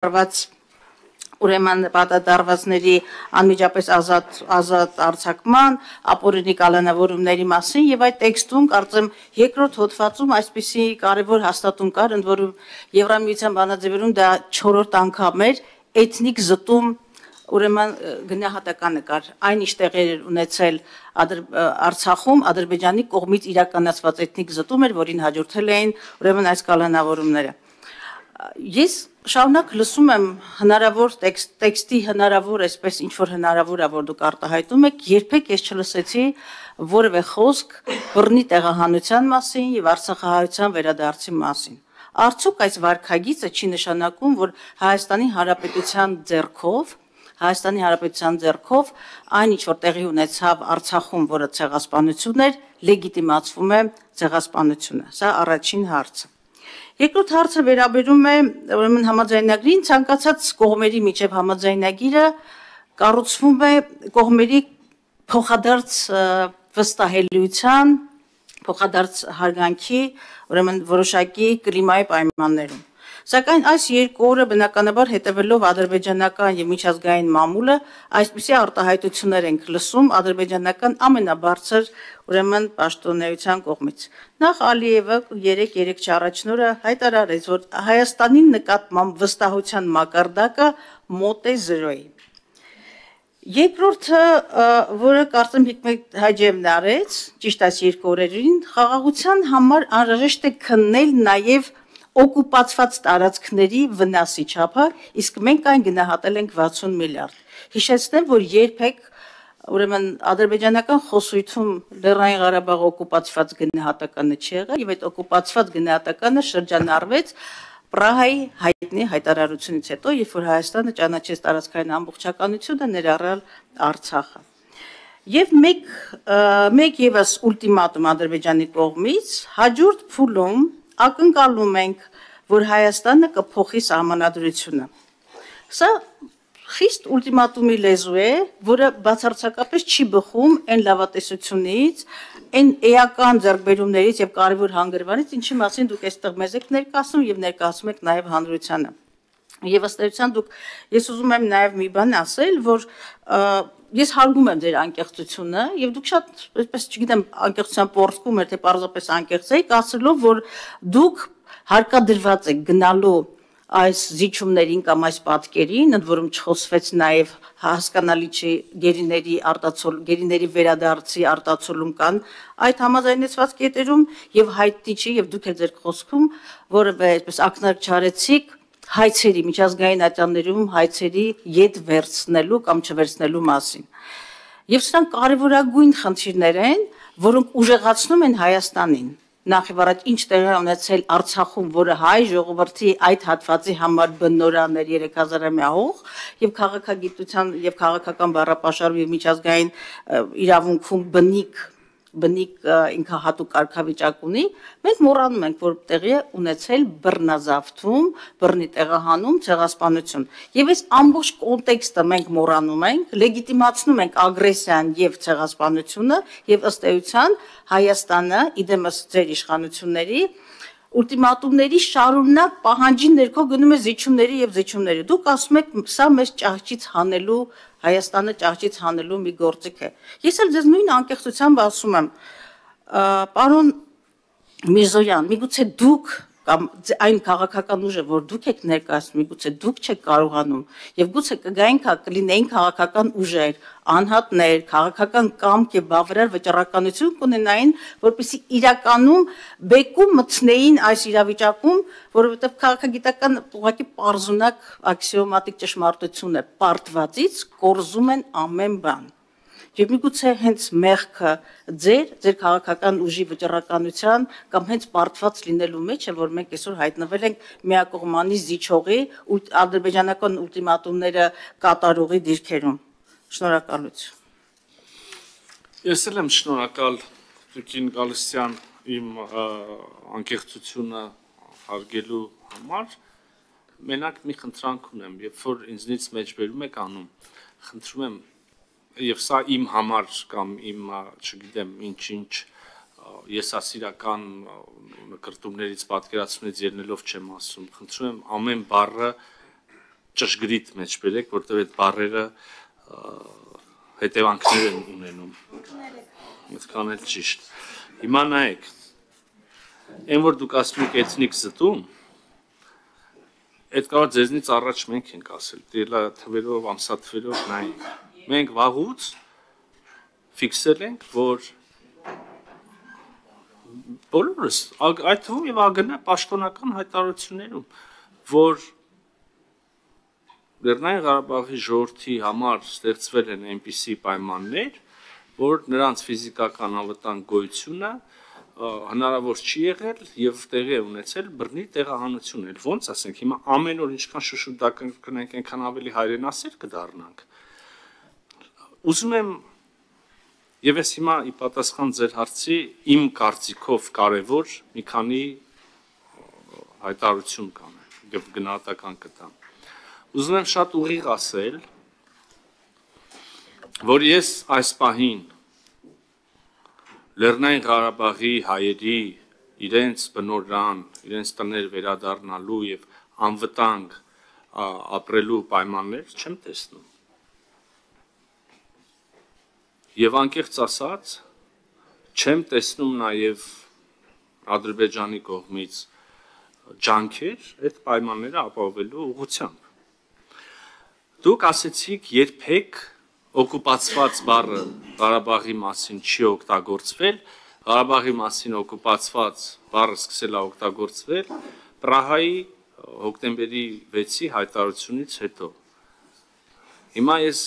Ուրեմն պատահարվածների անմիջապես ազատ արձակման, ապօրինի կալանավորումների մասին եւ այդ տեքստում կարծեմ երկրորդ հոդվածում այսպիսի կարևոր հաստատում կար, ընդ որում Եվրամիության բանաձևերում դա 4-րդ անգամ էր էթնիկ զտում, ուրեմն գնահատականը կար, այնիշ տեղեր ունեցել Արցախում Ադրբեջանի կողմից իրականացված էթնիկ զտում էր, որին հաջորդել էին ուրեմն այս կալանավորումները։ Ես շարունակ լսում եմ հնարավոր տեքստի հնարավոր, այսպես ինչ որ հնարավոր է, որ դուք արտահայտում եք, երբեք ես չլսեցի որևէ խոսք բռնի տեղահանության մասին եւ արցախահայության վերադարձի մասին։ Արդյոք այս վարքագիծը չի նշանակում, որ Հայաստանի Հանրապետության ձեռքով այն ինչ որ տեղի ունեցավ Արցախում, որը ցեղասպանություն էր, լեգիտիմացվում է ցեղասպանությունը։ Սա առաջին հարցը։ Երկրորդ հարցը վերաբերում է ուրեմն համաձայնագրին, ցանկացած կողմերի միջև համաձայնագիրը կառուցվում է կողմերի փոխադարձ վստահելիության, փոխադարձ հարգանքի, ուրեմն որոշակի կլիմայի պայմաններում։ Սակայն այս երկու օրը բնականաբար հետևելով ադրբեջանական եւ միջազգային մամուլը այսպիսի արտահայտություններ ենք լսում ադրբեջանական ամենաբարձր ուրեմն պաշտոնեության կողմից։ Նախ Ալիևը 3 առաջնորդը հայտարարեց, որ Հայաստանի նկատմամբ վստահության մակարդակը մոտ է 0-ի։ Երկրորդը, որը կարծեմ Հիկմետ Հաջիևն արեց, ճիշտ այս երկու օրերին, խաղաղության համար անհրաժեշտ է քննել նաև օկուպացված տարածքների վնասի չափը, իսկ մենք այն գնահատել ենք 60 միլիարդ։ Հիշեցնեմ, որ երբեք ուրեմն ադրբեջանական խոսույթում Լեռնային Ղարաբաղը օկուպացված գնահատականը չի եղել եւ այդ օկուպացված գնահատականը շրջանառվեց Պրահայի հայտնի հայտարարությունից հետո, երբ որ Հայաստանը ճանաչեց տարածքային ամբողջականությունը, ներառյալ Արցախը։ Եվ մեկ եւս ուլտիմատում Ադրբեջանի կողմից հաջորդ փուլում ակնկալում ենք, որ Հայաստանը կփոխի սահմանադրությունը։ Սա խիստ ուլտիմատումի լեզու է, որը բացարձակապես չի բխում այն լավատեսությունից, այն էական ձեռքբերումներից եւ կարևոր հանգրվանից, ինչի մասին դուք այստեղ մեզ եք ներկայացնում եւ ներկայացում եք նաեւ հանրությանը։ Եվ ըստ էության ես ուզում եմ նաեւ մի բան ասել, որ ես հարգում եմ ձեր անկեղծությունը եւ դուք շատ, այսպես չգիտեմ, անկեղծության պորսկում եք, թե պարզապես անկեղծ եք, ասելով, որ դուք հարկադրված եք գնալու այս զիջումներին կամ այս պատկերին, ընդ որում չխոսվեց նաև հասկանալի չի գերիների վերադարձի արտացոլում կան այդ համաձայնեցված կետերում եւ հայտնի չի եւ դուք եք ձեր խոսքում որը այսպես ակնարկ չարեցիք հայցերի միջազգային ատյաններում հայցերի յետ վերցնելու կամ չվերցնելու մասին։ Եվ սրանք կարևորագույն խնդիրներ են, որոնք ուժեղացնում են Հայաստանին։ Նախ եւ առաջ ինչ տեղի ունեցել Արցախում, որը հայ ժողովրդի այդ հատվածի համար բնորան էր 3000-ամյա հող եւ քաղաքագիտության եւ քաղաքական բառապաշարում եւ միջազգային իրավունքում բնիկ ինքահատուկ կարգավիճակ ունի, մենք մոռանում ենք, որ տեղի է ունեցել բռնազավթում, բռնի տեղահանում, ցեղասպանություն։ Եվ այս ամբողջ կոնտեքստը մենք մոռանում ենք, լեգիտիմացնում ենք ագրեսիան եւ ցեղասպանությունը եւ ըստ էության Հայաստանը իդեմս ձեր իշխանությունների ուլտիմատումների շարունակ պահանջի ներքո գնում է զիջումների եւ զիջումների։ Դուք ասում եք, սա մեզ ճահճից հանելու, Հայաստանը ճահճից հանելու մի գործիք է։ Ես էլ ձեզ նույն անկեղծությամբ ասում եմ, պարոն Միրզոյան, միգուցե դուք կամ այն քաղաքական ուժը, որ դուք եք ներկայացնում, միգուցե դուք չեք կարողանում եւ գուցե կլինեին քաղաքական ուժեր, անհատներ, քաղաքական կամք եւ բավարար վճռականություն կունենային, որպեսզի իրականում բեկում մտցնեին այս իրավիճակում, որովհետեւ քաղաքագիտական ուղղակի պարզունակ աքսիոմատիկ ճշմարտություն է, պարտվածից կորզում են ամեն բան։ Եվ միգուցե հենց մեղքը ձեր քաղաքական ուժի վճռականության կամ հենց պարտված լինելու մեջ է, որ մենք այսօր հայտնվել ենք միակողմանի զիջողի ադրբեջանական ուլտիմատումները կատարողի դիրքերում։ Շնորհակալություն։ Ես էլ եմ շնորհակալ Տիկին Գալստյան իմ անկեղծությունը հարգելու համար։ Մենակ մի խնդրանք ունեմ, երբ որ ինձնից մեջբերում եք անում, խնդրում եմ եւ սա իմ համար կամ իմ, չգիտեմ, ինչ եսասիրական նկրտումներից պատկերացումից ելնելով չեմ ասում, խնդրում եմ ամեն բառը ճշգրիտ մեջ բերեք, որտեղ այդ բառերը հետևանքներ են ունենում։ Այդքան էլ ճիշտ։ Հիմա նայեք, այն որ դուք ասում եք էթնիկ զտում, այդ կարող ձեզնից առաջ մենք ենք ասել, դիլա թվերով, ամսաթվերով նայեք։ Մենք վաղուց ֆիքսել ենք, որ բոլորս, այդ թվում եւ ԱԳՆ պաշտոնական հայտարարություններում, որ Լեռնային Ղարաբաղի ժողովրդի համար ստեղծվել են այնպիսի պայմաններ, որ նրանց ֆիզիկական անվտանգ գոյությունը հնարավոր չի եղել եւ տեղի է ունեցել բռնի տեղահանություն էլ ոնց ասենք հիմա ամեն օր ինչքան շշուտական կնենք այնքան ավելի հայրենասեր կդառնանք ուզում եմ եւ ես հիմա ի պատասխան ձեր հարցի իմ կարծիքով կարեւոր մի քանի հայտարարություն կանեմ եւ գնահատական կտամ ուզում եմ շատ ուղիղ ասել որ ես այս պահին Լեռնային Ղարաբաղի հայերի իրենց բնորան, իրենց տներ վերադառնալու եւ անվտանգ ապրելու պայմաններ չեմ տեսնում։ Եվ անկեղծ ասած, չեմ տեսնում նաեւ Ադրբեջանի կողմից ջանքեր այդ պայմանները ապահովելու ուղղությամբ։ Դուք ասեցիք երբեք օկուպացված բառը Ղարաբաղի մասին չի օգտագործվել, Ղարաբաղի մասին օկուպացված բառը սկսել է օգտագործվել Պրահայի հոկտեմբերի 6-ի հայտարարությունից հետո։ Հիմա ես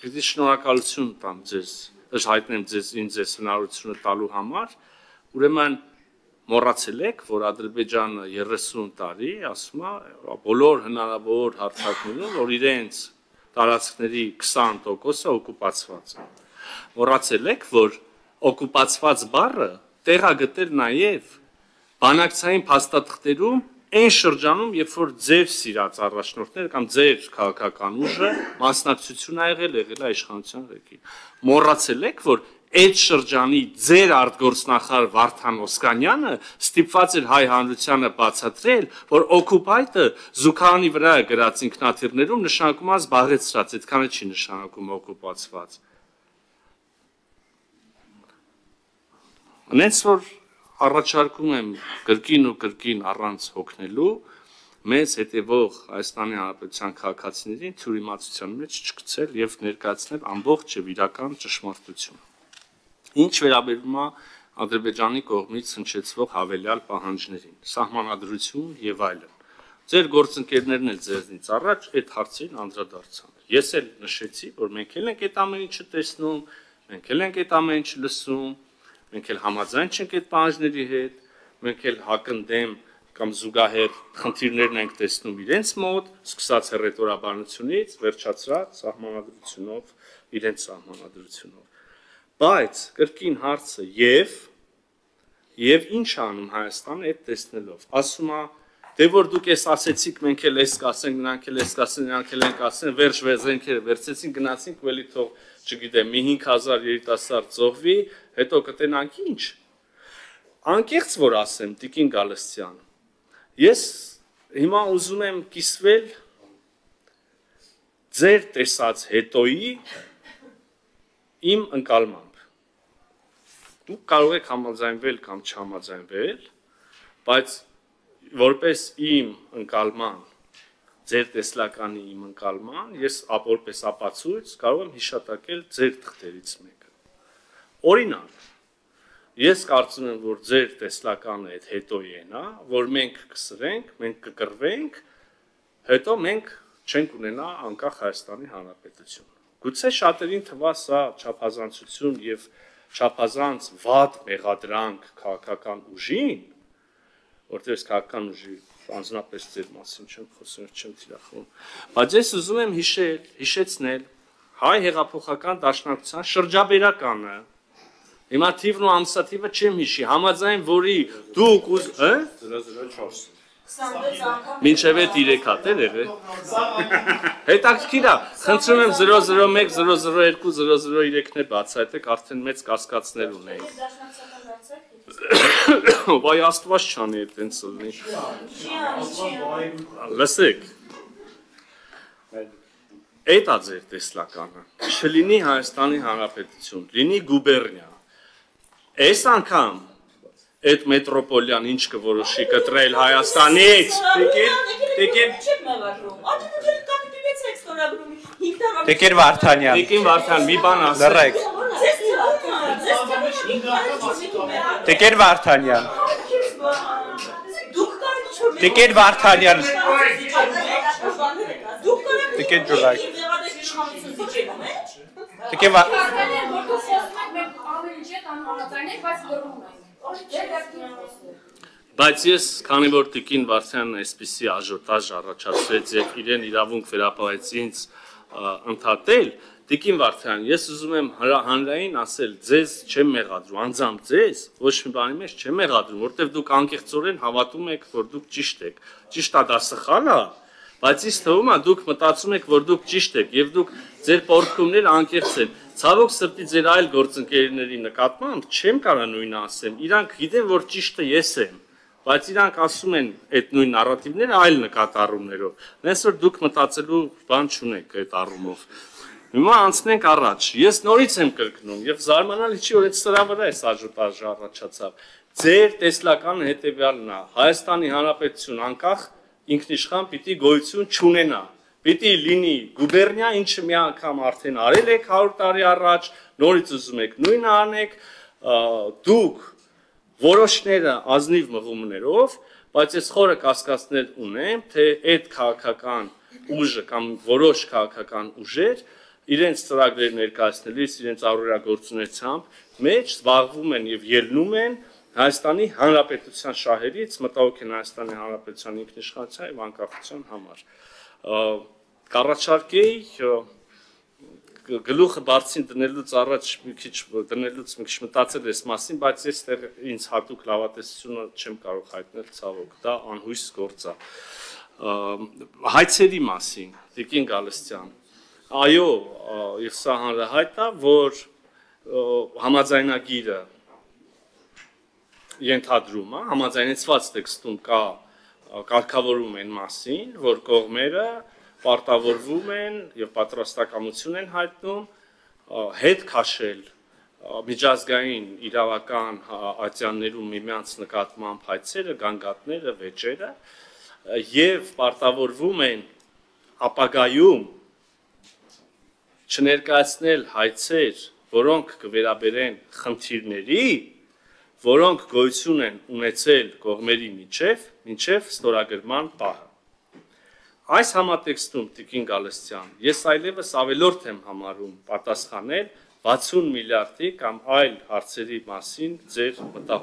պիտի շնորհակալություն տամ ձեզ, հայտնեմ ձեզ հնարավորությունը տալու համար, ուրեմն մոռացել եք, որ Ադրբեջանը 30 տարի ասում է բոլոր հնարավոր հարթակներում, որ իրենց տարածքների 20%-ը օկուպացված է։ Մոռացել եք, որ օկուպացված բառը տեղ է գտել նաև բանակցային փաստաթղթերում այն շրջանում, երբ որ ձեր սիրած առաջնորդները կամ ձեր քաղաքական ուժը մասնակցություն ա եղել է իշխանության ղեկին։ Մոռացել եք, որ այդ շրջանի ձեր արտգործնախարար Վարդան Օսկանյանը ստիպված էր հայ հանրությանը բացատրել, որ օկուպայտը Զուքանի վրա գրած ինքնաթիռներում նշանակում է զբաղեցրած, այդքանը չի նշանակում օկուպացված։ Հենց որ առաջարկում եմ կրկին ու կրկին առանց հոգնելու մեզ հետևող Հայաստանի Հանրապետության քաղաքացիներին թյուրիմացության մեջ չգցել եւ ներկայացնել ամբողջ եւ իրական ճշմարտությունը։ Ինչ վերաբերում է Ադրբեջանի կողմից հնչեցվող հավելյալ պահանջներին, սահմանադրություն եւ այլն։ Ձեր գործընկերներն էլ ձեզնից առաջ այդ հարցին անդրադարձան։ Ես էլ նշեցի, որ մենք էլ ենք այդ ամեն ինչը տեսնում, մենք էլ ենք այդ ամեն ինչը լսում, մենք էլ համաձայն չենք այդ պահանջների հետ, մենք էլ հակընդդեմ կամ զուգահեռ խնդիրներն ենք տեսնում իրենց մոտ, սկսած հռետորաբանությունից, վերջացրած սահմանադրությունով, իրենց սահմանադրությունով։ Բայց կրկին հարցը եւ ինչ անում Հայաստանը այդ տեսնելով։ Ասում է, դե որ դուք էս ասեցիք, մենք էլ էս կասենք, նրանք էլ էս կասեն, նրանք էլ են կասեն, վերջ վեզենքերը վերցեցին, գնացինք, ու էլի թող, չգիտեմ, մի 5000 երիտասարդ ծողվի, հետո կտենանք ինչ։ Անկեղծ որ ասեմ, Տիկին Գալստյան, ես հիմա ուզում եմ կիսվել ձեր տեսած հետոյի իմ ընկալմամբ։ Դուք կարող եք համաձայնվել կամ չհամաձայնվել, բայց որպես իմ ընկալման, ձեր տեսլականի իմ ընկալման, ես որպես ապացույց կարող եմ հիշատակել ձեր թղթերից մեկը։ Օրինակ, ես կարծում եմ, որ ձեր տեսլականը այդ հետոյին է, որ մենք կսրենք, մենք կկռվենք, հետո մենք չենք ունենա անկախ Հայաստանի Հանրապետություն։ Գուցե շատերին թվա սա չափազանցություն եւ չափազանց վատ մեղադրանք քաղաքական ուժին, որտեղ քաղաքական ուժի անձնապես ձեր մասին չեմ խոսում, չեմ թիրախում, բայց ես ուզում եմ հիշեցնել հայ հեղափոխական դաշնակցության շրջաբերականը։ Հիմա թիվն ու ամսաթիվը չեմ հիշի, համաձայն որի դուք 004 Մինչև այդ 3 հատ էր եղել։ Հետաքրքիր է, խնդրում եմ 001, 002, 003-ներ բացահայտեք, արդեն մեծ կասկածներ ունեիք։ Վայ Աստված չանի այդպես լինի։ Լսեք։ Այդ է ձեր տեսլականը։ Չլինի Հայաստանի Հանրապետություն, լինի գուբերնիա։ Այս անգամ այդ մետրոպոլիան ինչ կորոշի կտրել Հայաստանից։ Տիկին Վարդանյան։ Տիկին Վարդան, մի բան ասեք։ Լռեք։ Տիկին Վարդանյան։ Տիկին Վարդանյան։ Տիկին Ջուլայ։ Տիկին Բայց ես, քանի որ Տիկին Վարդանյանն այսպիսի աժոտաժ առաջացրեց եւ իրեն իրավունք վերապահեց ինձ ընդհատել, Տիկին Վարդանյան, ես ուզում եմ հանրային ասել, ձեզ չեմ մեղադրում, անձամբ ձեզ, ոչ մի բանի մեջ չեմ մեղադրում, որովհետեւ դուք անկեղծորեն հավատում եք, որ դուք ճիշտ եք։ Ճիշտ է, դա սխալ է, բայց ինձ թվում է դուք մտածում եք, որ դուք ճիշտ եք եւ դուք ձեր պորտկումները անկեղծ են։ Ցավոք սրտի ձեր այլ գործընկերների նկատմամբ չեմ կարող նույնը ասեմ։ Իրանք գիտեն, որ ճիշտը ես եմ, բայց իրանք ասում են այդ նույն նարատիվները այլ նկատառումներով։ Նենց որ դուք մտածելու բան չունեք այդ առումով։ Հիմա անցնենք առաջ։ Ես նորից եմ կրկնում եւ զարմանալի չի, որ այդ սրա վրա է աժոտաժը առաջացավ։ Ձեր տեսլականը հետեւյալն է. Հայաստանի Հանրապետություն անկախ ինքնիշխան պիտի գոյություն չունենա։ Պիտի լինի գուբերնիա, ինչը մի անգամ արդեն արել եք 100 տարի առաջ, նորից ուզում եք նույնը անեք, դուք որոշները ազնիվ մղումներով, բայց ես խորը կասկածներ ունեմ, թե այդ քաղաքական ուժը կամ որոշ քաղաքական ուժեր իրենց ծրագրեր ներկայացնելիս, իրենց առօրյա գործունեությամբ մեջ զբաղվում են եւ ելնում են Հայաստանի Հանրապետության շահերից, մտահոգ են Հայաստանի Հանրապետության ինքնիշխանության եւ անկախության համար։ Կառաջարկեի գլուխը բարձին դնելուց առաջ մի քիչ մտածել ես մասին, բայց ես ինձ հատուկ լավատեսությունը չեմ կարող հայտնել, ցավոք, դա անհույս գործ է։ Հայցերի մասին, Տիկին Գալստյան, այո, եւ սա հանրահայտ է, որ համաձայնագիրը ենթադրում է, համաձայնեցված տեքստում կա կարգավորում են մասին, որ կողմերը պարտավորվում են եւ պատրաստակամություն են հայտնում հետ քաշել միջազգային իրավական ատյաններում միմյանց նկատմամբ հայցերը, գանգատները, վեճերը եւ պարտավորվում են ապագայում չներկայացնել հայցեր, որոնք կվերաբերեն խնդիրների, որոնք գոյություն են ունեցել կողմերի մինչև ստորագրման պահը։ Այս համատեքստում, Տիկին Գալստյան, ես այլևս ավելորդ եմ համարում պատասխանել 60 միլիարդի կամ այլ հարցերի մասին ձեր մտահոգ